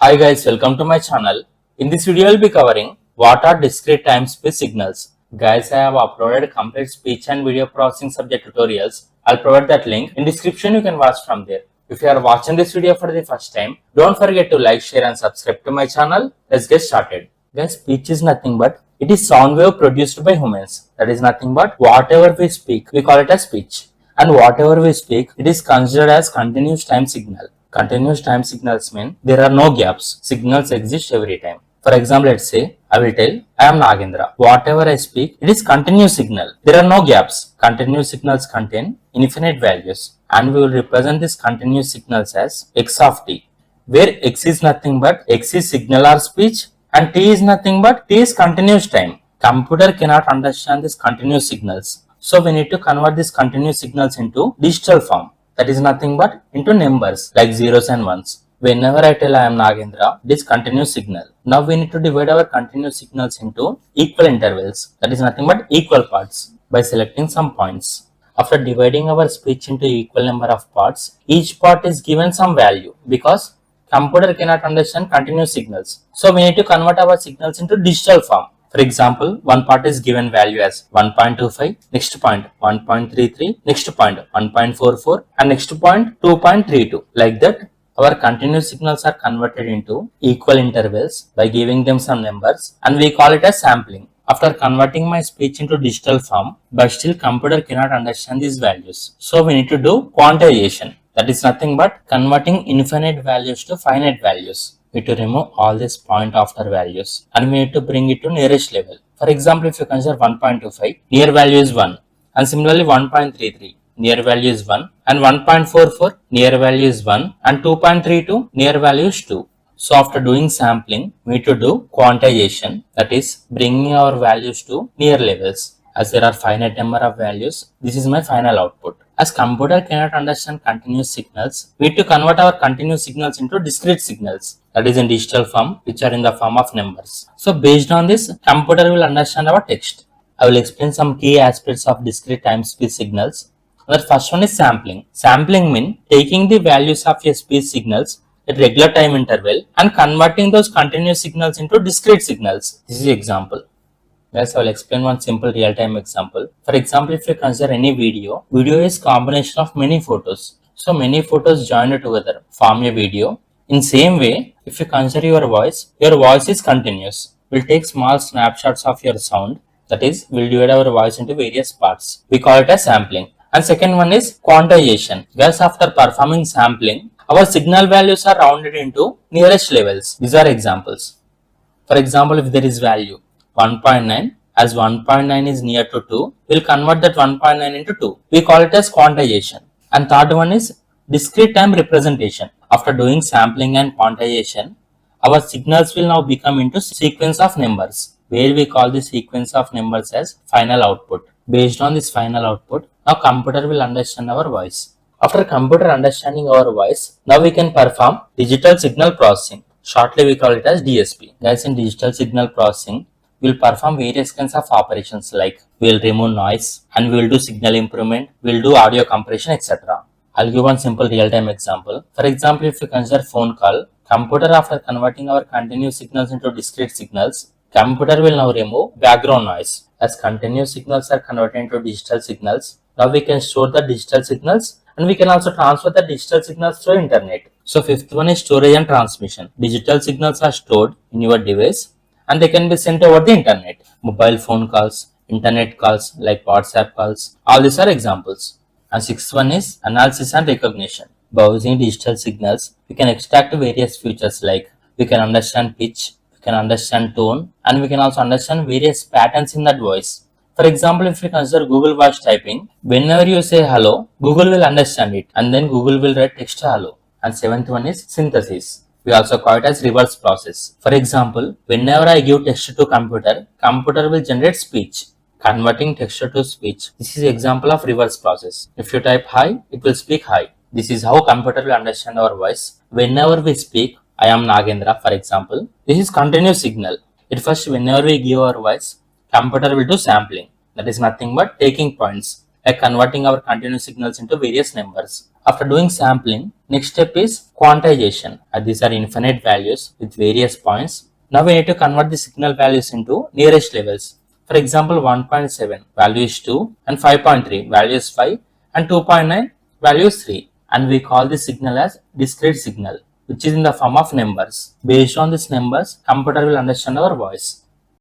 Hi guys, welcome to my channel. In this video, I'll be covering what are discrete time space signals. Guys, I have uploaded complete speech and video processing subject tutorials. I'll provide that link in description. You can watch from there. If you are watching this video for the first time, don't forget to like, share and subscribe to my channel. Let's get started. Guys, speech is nothing but it is sound wave produced by humans. That is nothing but whatever we speak, we call it as speech. And whatever we speak, it is considered as continuous time signal. Continuous time signals mean there are no gaps. Signals exist every time. For example, let's say I will tell I am Nagendra. Whatever I speak, it is continuous signal. There are no gaps. Continuous signals contain infinite values, and we will represent these continuous signals as x of t, where x is nothing but x is signal or speech, and t is nothing but t is continuous time. Computer cannot understand these continuous signals. So we need to convert these continuous signals into digital form. That is nothing but into numbers like zeros and ones. Whenever I tell I am Nagendra, it is continuous signal. Now we need to divide our continuous signals into equal intervals. That is nothing but equal parts by selecting some points. After dividing our speech into equal number of parts, each part is given some value because computer cannot understand continuous signals. So we need to convert our signals into digital form. For example, one part is given value as 1.25, next point 1.33, next point 1.44 and next point 2.32. Like that, our continuous signals are converted into equal intervals by giving them some numbers, and we call it as sampling. After converting my speech into digital form, but still computer cannot understand these values. So we need to do quantization. That is nothing but converting infinite values to finite values. We need to remove all these point after values and we need to bring it to nearest level. For example, if you consider 1.25, near value is 1, and similarly 1.33, near value is 1, and 1.44, near value is 1, and 2.32, near value is 2. So after doing sampling, we need to do quantization, that is bringing our values to near levels. As there are finite number of values, this is my final output. As computer cannot understand continuous signals, we need to convert our continuous signals into discrete signals, that is in digital form, which are in the form of numbers. So based on this, computer will understand our text. I will explain some key aspects of discrete time space signals. The first one is sampling. Sampling means taking the values of a speech signals at regular time interval and converting those continuous signals into discrete signals. This is example. Guys, I will explain one simple real-time example. For example, if you consider any video is combination of many photos. So many photos joined together form a video. In same way, if you consider your voice is continuous. We'll take small snapshots of your sound. That is, we'll divide our voice into various parts. We call it as sampling. And second one is quantization. Guys, after performing sampling, our signal values are rounded into nearest levels. These are examples. For example, if there is value 1.9, as 1.9 is near to 2, we'll convert that 1.9 into 2. We call it as quantization. And third one is discrete time representation. After doing sampling and quantization, our signals will now become into sequence of numbers, where we call the sequence of numbers as final output. Based on this final output, now computer will understand our voice. After computer understanding our voice, now we can perform digital signal processing. Shortly we call it as DSP. Guys, in digital signal processing, we'll perform various kinds of operations like we'll remove noise and we'll do signal improvement, we'll do audio compression, etc. I'll give one simple real-time example. For example, if you consider phone call, computer after converting our continuous signals into discrete signals, computer will now remove background noise. As continuous signals are converted into digital signals, now we can store the digital signals and we can also transfer the digital signals through internet. So fifth one is storage and transmission. Digital signals are stored in your device and they can be sent over the internet. Mobile phone calls, internet calls like WhatsApp calls, all these are examples. And sixth one is analysis and recognition. By using digital signals, we can extract various features like we can understand pitch, we can understand tone, and we can also understand various patterns in that voice. For example, if you consider Google voice typing, whenever you say hello, Google will understand it and then Google will write text hello. And seventh one is synthesis. We also call it as reverse process. For example, whenever I give text to computer, computer will generate speech, converting text to speech. This is example of reverse process. If you type hi, it will speak hi. This is how computer will understand our voice. Whenever we speak, I am Nagendra, for example, this is continuous signal. At first, whenever we give our voice, computer will do sampling. That is nothing but taking points. like converting our continuous signals into various numbers. After doing sampling, next step is quantization. These are infinite values with various points. Now we need to convert the signal values into nearest levels. For example, 1.7 value is 2 and 5.3 value is 5 and 2.9 value is 3, and we call this signal as discrete signal, which is in the form of numbers. Based on these numbers, computer will understand our voice.